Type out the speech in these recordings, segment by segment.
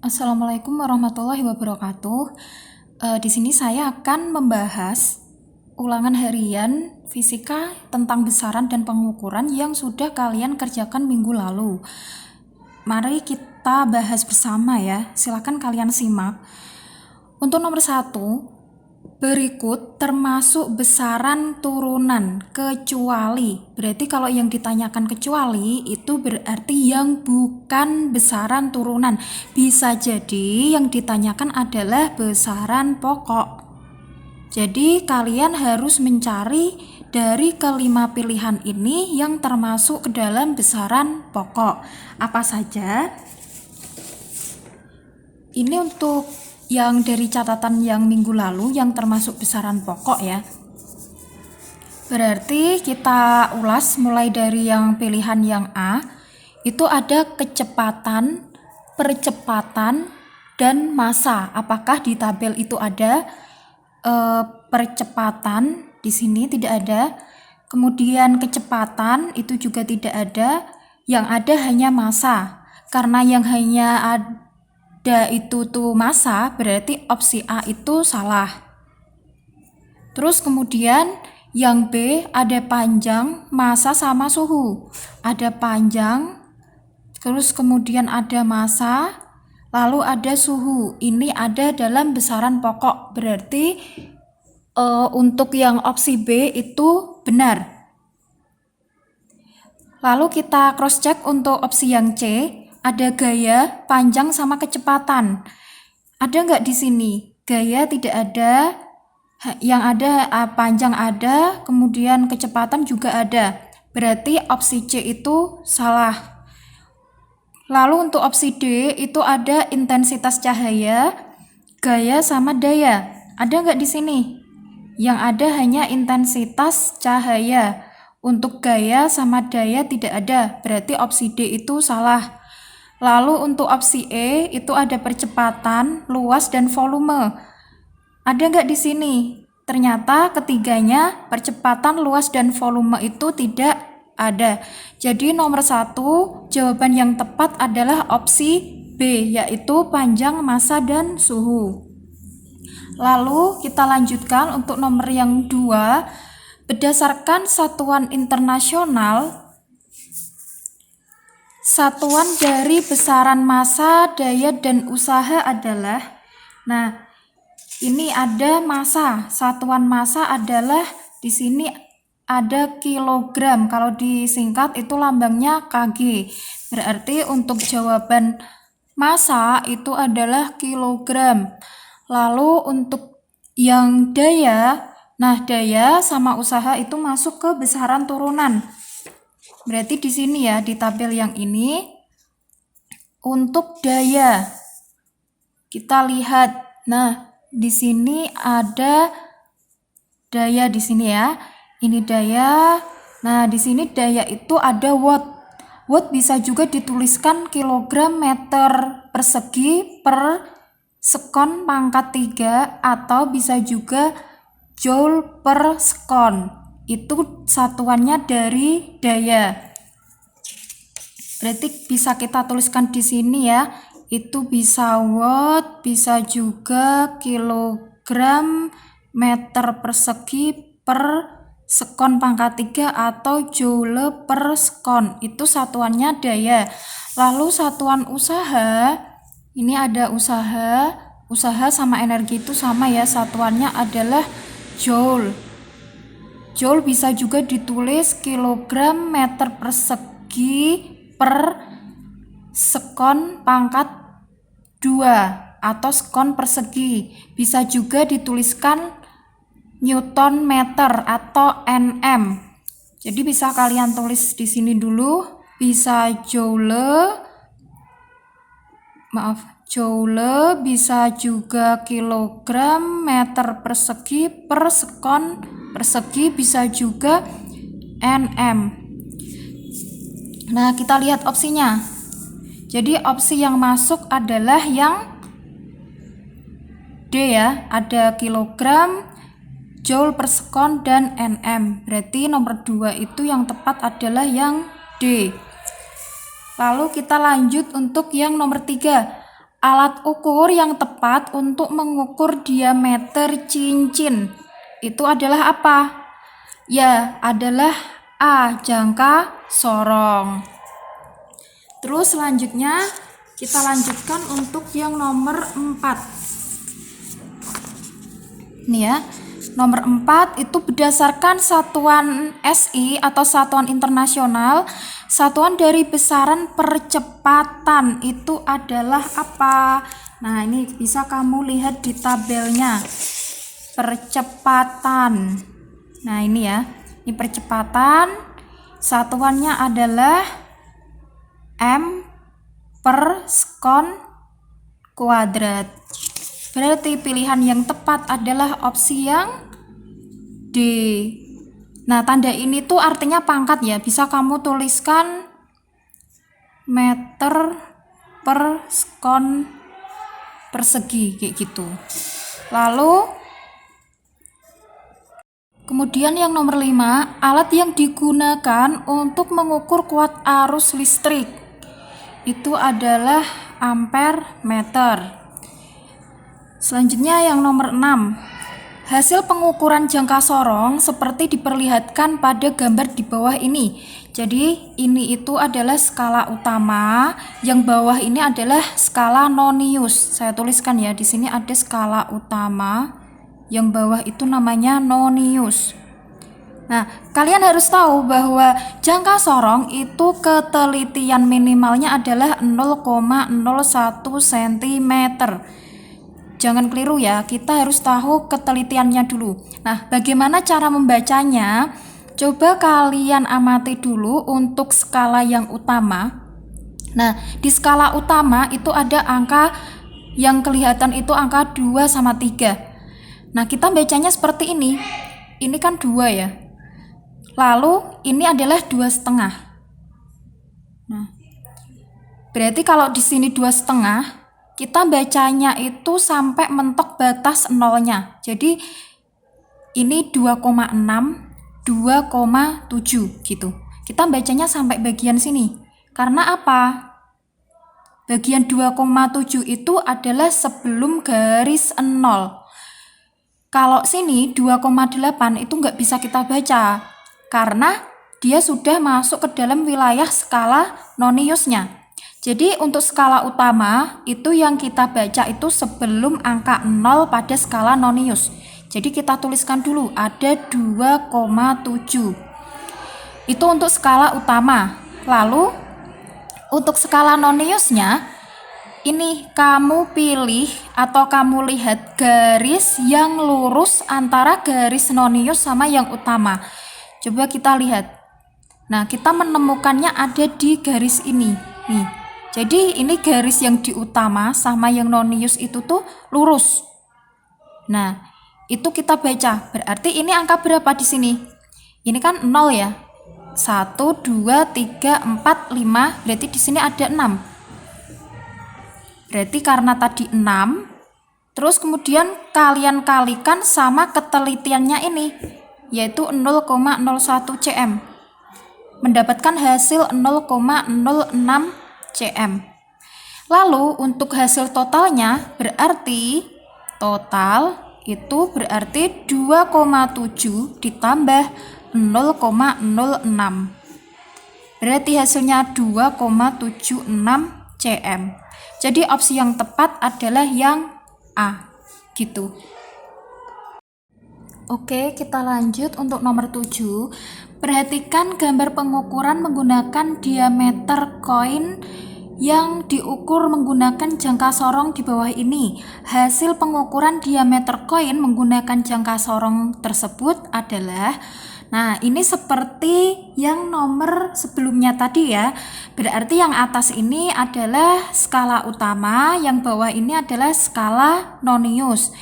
Assalamualaikum warahmatullahi wabarakatuh. Di sini saya akan membahas ulangan harian fisika tentang besaran dan pengukuran yang sudah kalian kerjakan minggu lalu. Mari kita bahas bersama ya. Silakan kalian simak. Untuk nomor 1, berikut termasuk besaran turunan kecuali. Berarti kalau yang ditanyakan kecuali itu berarti yang bukan besaran turunan. Bisa jadi yang ditanyakan adalah besaran pokok. Jadi kalian harus mencari dari kelima pilihan ini yang termasuk ke dalam besaran pokok. Apa saja? Ini untuk yang dari catatan yang minggu lalu yang termasuk besaran pokok ya. Berarti kita ulas mulai dari yang pilihan yang A, itu ada kecepatan, percepatan, dan massa. Apakah di tabel itu ada percepatan? Di sini tidak ada. Kemudian kecepatan itu juga tidak ada. Yang ada hanya massa. Karena yang hanya ada itu tuh massa, berarti opsi A itu salah. Terus kemudian yang B ada panjang, massa sama suhu. Ada panjang, terus kemudian ada massa, lalu ada suhu. Ini ada dalam besaran pokok. Berarti untuk yang opsi B itu benar. Lalu kita cross check untuk opsi yang C. Ada gaya, panjang, sama kecepatan. Ada nggak di sini? Gaya tidak ada, yang ada panjang ada, kemudian kecepatan juga ada. Berarti opsi C itu salah. Lalu untuk opsi D itu ada intensitas cahaya, gaya, sama daya. Ada nggak di sini? Yang ada hanya intensitas cahaya. Untuk gaya sama daya tidak ada. Berarti opsi D itu salah. Lalu untuk opsi E itu ada percepatan, luas, dan volume. Ada nggak di sini? Ternyata ketiganya percepatan, luas, dan volume itu tidak ada. Jadi nomor 1 jawaban yang tepat adalah opsi B, yaitu panjang, massa, dan suhu. Lalu kita lanjutkan untuk nomor yang 2. Berdasarkan satuan internasional, satuan dari besaran massa, daya, dan usaha adalah, nah ini ada massa. Satuan massa adalah di sini ada kilogram. Kalau disingkat itu lambangnya kg. Berarti untuk jawaban massa itu adalah kilogram. Lalu untuk yang daya, nah daya sama usaha itu masuk ke besaran turunan. Berarti di sini ya, di tabel yang ini untuk daya kita lihat. Nah, di sini ada daya di sini ya. Ini daya. Nah, di sini daya itu ada watt. Watt bisa juga dituliskan kilogram meter persegi per sekon pangkat 3 atau bisa juga joule per sekon. Itu satuannya dari daya. Berarti bisa kita tuliskan di sini ya. Itu bisa watt, bisa juga kilogram meter persegi per sekon pangkat 3 atau joule per sekon. Itu satuannya daya. Lalu satuan usaha, ini ada usaha. Usaha sama energi itu sama ya, satuannya adalah joule. Joule bisa juga ditulis kilogram meter persegi per sekon pangkat 2 atau sekon persegi. Bisa juga dituliskan Newton meter atau Nm. Jadi bisa kalian tulis di sini dulu. Bisa joule, bisa juga kilogram meter persegi per sekon persegi, bisa juga Nm. Nah, kita lihat opsinya. Jadi opsi yang masuk adalah yang D ya, ada kilogram, joule per sekon, dan Nm. Berarti nomor 2 itu yang tepat adalah yang D. Lalu kita lanjut untuk yang nomor 3. alat ukur yang tepat untuk mengukur diameter cincin itu adalah apa? Ya, adalah A. Jangka sorong. Terus selanjutnya kita lanjutkan untuk yang nomor 4. Nih ya, nomor 4 itu berdasarkan satuan SI atau satuan internasional, satuan dari besaran percepatan itu adalah apa? Nah, ini bisa kamu lihat di tabelnya. Percepatan. Nah, ini ya. Ini percepatan. Satuannya adalah M per sekon kuadrat. Berarti pilihan yang tepat adalah opsi yang D. Nah, tanda ini tuh artinya pangkat ya. Bisa kamu tuliskan meter per sekon persegi kayak gitu. Lalu kemudian yang nomor 5, alat yang digunakan untuk mengukur kuat arus listrik itu adalah ampere meter. Selanjutnya yang nomor 6, hasil pengukuran jangka sorong seperti diperlihatkan pada gambar di bawah ini. Jadi ini itu adalah skala utama, yang bawah ini adalah skala nonius. Saya tuliskan ya, di sini ada skala utama, yang bawah itu namanya nonius. Nah, kalian harus tahu bahwa jangka sorong itu ketelitian minimalnya adalah 0,01 cm. Jangan keliru ya, kita harus tahu ketelitiannya dulu. Nah, bagaimana cara membacanya? Coba kalian amati dulu untuk skala yang utama. Nah, di skala utama itu ada angka yang kelihatan itu angka 2/3. Nah, kita bacanya seperti ini. Ini kan 2 ya. Lalu ini adalah 2,5. Nah, berarti kalau di sini 2,5, kita bacanya itu sampai mentok batas nolnya. Jadi ini 2,6, 2,7 gitu. Kita bacanya sampai bagian sini. Karena apa? Bagian 2,7 itu adalah sebelum garis 0. Kalau sini 2,8 itu nggak bisa kita baca. Karena dia sudah masuk ke dalam wilayah skala noniusnya. Jadi untuk skala utama itu yang kita baca itu sebelum angka 0 pada skala nonius. Jadi kita tuliskan dulu ada 2,7. Itu untuk skala utama. Lalu untuk skala noniusnya ini kamu pilih atau kamu lihat garis yang lurus antara garis nonius sama yang utama. Coba kita lihat. Nah, kita menemukannya ada di garis ini. Nih. Jadi ini garis yang di utama sama yang nonius itu tuh lurus. Nah, itu kita baca. Berarti ini angka berapa di sini? Ini kan 0 ya. 1, 2, 3, 4, 5. Berarti di sini ada 6. Berarti karena tadi 6, terus kemudian kalian kalikan sama ketelitiannya ini, yaitu 0,01 cm. Mendapatkan hasil 0,06 cm. Lalu untuk hasil totalnya berarti total itu berarti 2,7 ditambah 0,06. Berarti hasilnya 2,76 cm. Jadi opsi yang tepat adalah yang A. Gitu. Oke, kita lanjut untuk nomor 7. Perhatikan gambar pengukuran menggunakan diameter koin yang diukur menggunakan jangka sorong di bawah ini. Hasil pengukuran diameter koin menggunakan jangka sorong tersebut adalah, nah ini seperti yang nomor sebelumnya tadi ya. Berarti yang atas ini adalah skala utama, yang bawah ini adalah skala nonius.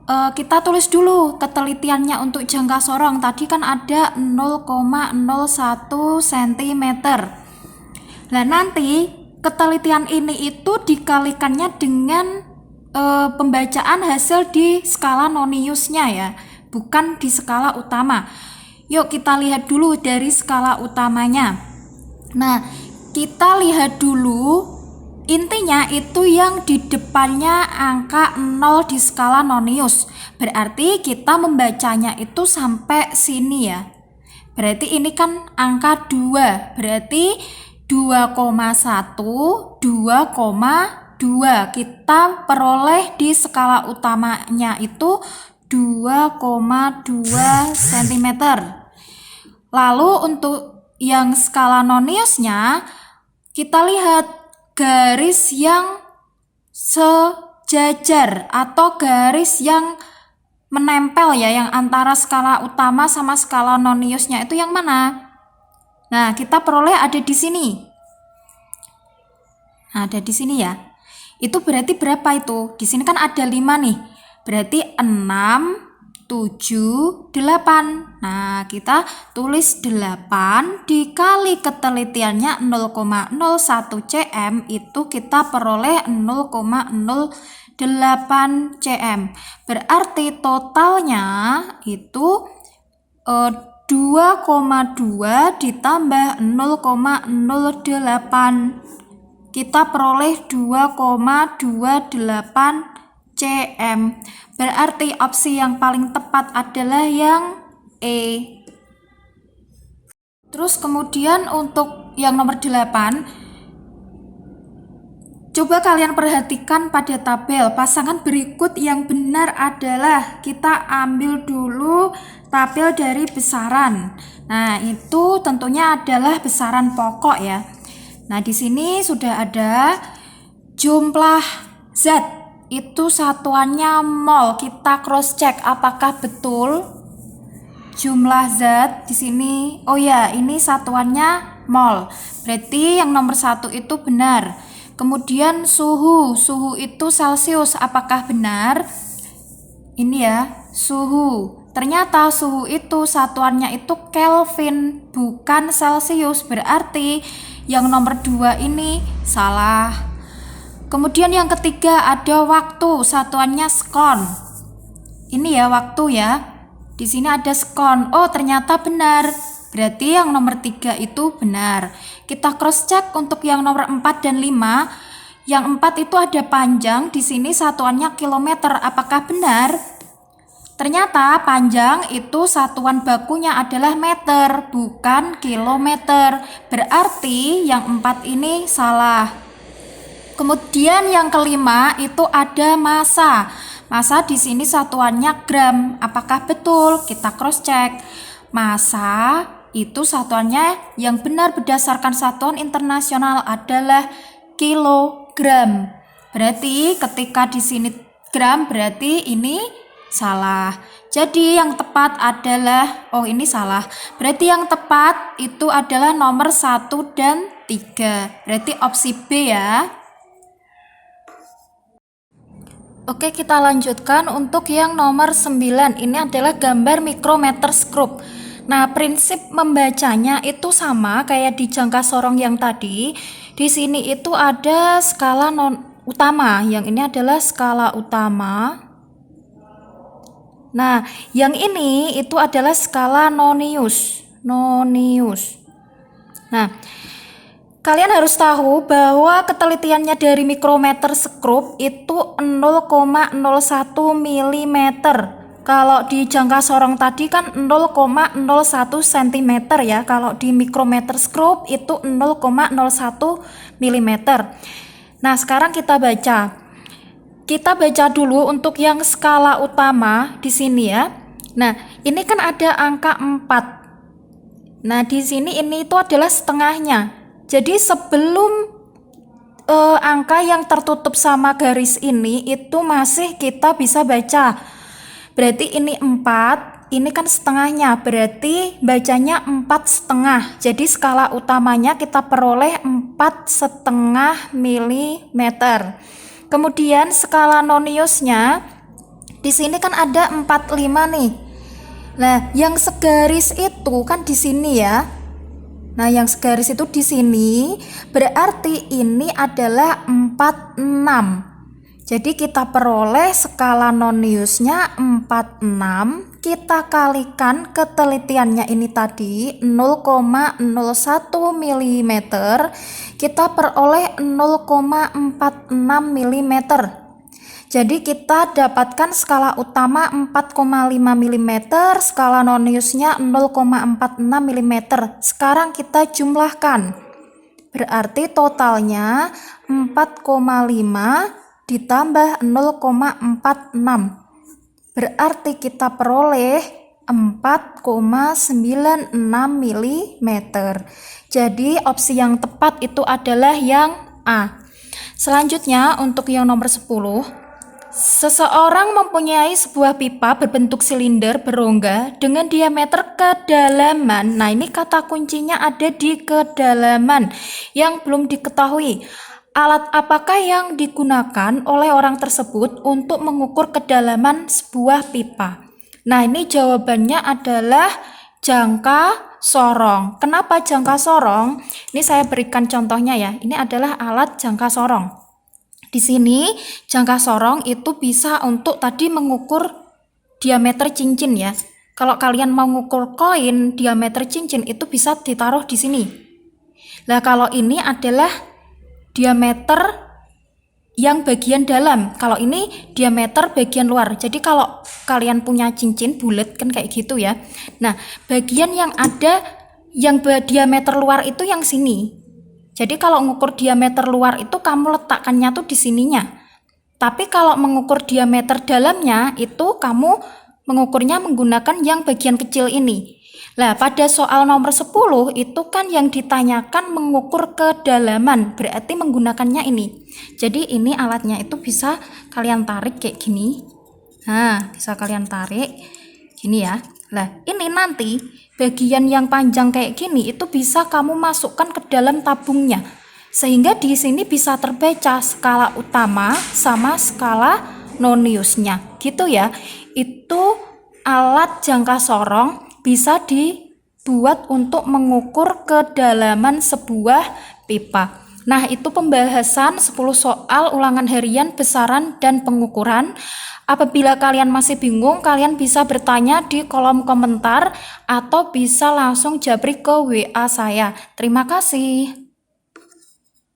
Kita tulis dulu ketelitiannya untuk jangka sorong. Tadi kan ada 0,01 cm. Nah, nanti ketelitian ini itu dikalikannya dengan pembacaan hasil di skala noniusnya ya, bukan di skala utama. Yuk kita lihat dulu dari skala utamanya. Nah, kita lihat dulu Intinya itu yang di depannya angka 0 di skala nonius. Berarti kita membacanya itu sampai sini ya. Berarti ini kan angka 2. Berarti 2,1, 2,2. Kita peroleh di skala utamanya itu 2,2 cm. Lalu untuk yang skala noniusnya, kita lihat garis yang sejajar atau garis yang menempel ya, yang antara skala utama sama skala noniusnya itu yang mana? Nah, kita peroleh ada di sini. Nah, ada di sini ya. Itu berarti berapa itu? Di sini kan ada 5 nih. Berarti 6, 7, 8. Nah, kita tulis 8 dikali ketelitiannya 0,01 cm, itu kita peroleh 0,08 cm. Berarti totalnya itu 2,2 ditambah 0,08. Kita peroleh 2,28 cm. Berarti opsi yang paling tepat adalah yang E. Terus kemudian untuk yang nomor 8, coba kalian perhatikan pada tabel. Pasangan berikut yang benar adalah, kita ambil dulu tabel dari besaran. Nah, itu tentunya adalah besaran pokok ya. Nah, di sini sudah ada jumlah zat, itu satuannya mol. Kita cross check apakah betul jumlah zat di sini. Oh ya, ini satuannya mol. Berarti yang nomor 1 itu benar. Kemudian suhu itu Celcius, apakah benar? Ini ya, suhu. Ternyata suhu itu satuannya itu Kelvin, bukan Celcius. Berarti yang nomor 2 ini salah. Kemudian yang ketiga ada waktu, satuannya sekon. Ini ya waktu ya. Di sini ada sekon. Oh, ternyata benar. Berarti yang nomor 3 itu benar. Kita cross check untuk yang nomor 4 dan 5. Yang 4 itu ada panjang, di sini satuannya kilometer. Apakah benar? Ternyata panjang itu satuan bakunya adalah meter, bukan kilometer. Berarti yang 4 ini salah. Kemudian yang kelima itu ada massa. Massa di sini satuannya gram. Apakah betul? Kita cross check. Massa itu satuannya yang benar berdasarkan satuan internasional adalah kilogram. Berarti ketika di sini gram, berarti ini salah. Jadi yang tepat adalah, oh ini salah. Berarti yang tepat itu adalah nomor 1 dan 3. Berarti opsi B ya. Oke, kita lanjutkan untuk yang nomor 9. Ini adalah gambar mikrometer skrup. Nah, prinsip membacanya itu sama kayak di jangka sorong yang tadi. Di sini itu ada skala non utama. Yang ini adalah skala utama. Nah, yang ini itu adalah skala nonius. Nah, kalian harus tahu bahwa ketelitiannya dari mikrometer skrup itu 0,01 mm. Kalau di jangka sorong tadi kan 0,01 cm ya. Kalau di mikrometer skrup itu 0,01 mm. Nah, sekarang kita baca. Kita baca dulu untuk yang skala utama di sini ya. Nah, ini kan ada angka 4. Nah, di sini ini itu adalah setengahnya. Jadi sebelum angka yang tertutup sama garis ini itu masih kita bisa baca. Berarti ini 4, ini kan setengahnya. Berarti bacanya 4,5. Jadi skala utamanya kita peroleh 4,5 mm. Kemudian skala noniusnya di sini kan ada 45 nih. Nah, yang segaris itu kan di sini ya. Nah, yang segaris itu di sini berarti ini adalah 46. Jadi kita peroleh skala Noniusnya 46, kita kalikan ketelitiannya ini tadi 0,01 mm, kita peroleh 0,46 mm. Jadi kita dapatkan skala utama 4,5 mm, skala Noniusnya 0,46 mm. Sekarang kita jumlahkan. Berarti totalnya 4,5 ditambah 0,46. Berarti kita peroleh 4,96 mm. Jadi opsi yang tepat itu adalah yang A. Selanjutnya untuk yang nomor 10. Seseorang mempunyai sebuah pipa berbentuk silinder berongga dengan diameter kedalaman. Nah, ini kata kuncinya ada di kedalaman yang belum diketahui. Alat apakah yang digunakan oleh orang tersebut untuk mengukur kedalaman sebuah pipa? Nah, ini jawabannya adalah jangka sorong. Kenapa jangka sorong? Ini saya berikan contohnya ya. Ini adalah alat jangka sorong. Di sini jangka sorong itu bisa untuk tadi mengukur diameter cincin ya. Kalau kalian mau mengukur koin diameter cincin itu bisa ditaruh di sini. Nah, kalau ini adalah diameter yang bagian dalam. Kalau ini diameter bagian luar. Jadi kalau kalian punya cincin bulat kan kayak gitu ya. Nah, bagian yang ada yang diameter luar itu yang sini. Jadi kalau mengukur diameter luar itu kamu letakkannya tuh di sininya. Tapi kalau mengukur diameter dalamnya itu kamu mengukurnya menggunakan yang bagian kecil ini. Nah, pada soal nomor 10 itu kan yang ditanyakan mengukur kedalaman, berarti menggunakannya ini. Jadi ini alatnya itu bisa kalian tarik kayak gini. Nah, bisa kalian tarik gini ya. Nah, ini nanti bagian yang panjang kayak gini itu bisa kamu masukkan ke dalam tabungnya. Sehingga di sini bisa terbaca skala utama sama skala Noniusnya. Gitu ya. Itu alat jangka sorong bisa dibuat untuk mengukur kedalaman sebuah pipa. Nah, itu pembahasan 10 soal ulangan harian besaran dan pengukuran. Apabila kalian masih bingung, kalian bisa bertanya di kolom komentar atau bisa langsung japri ke WA saya. Terima kasih.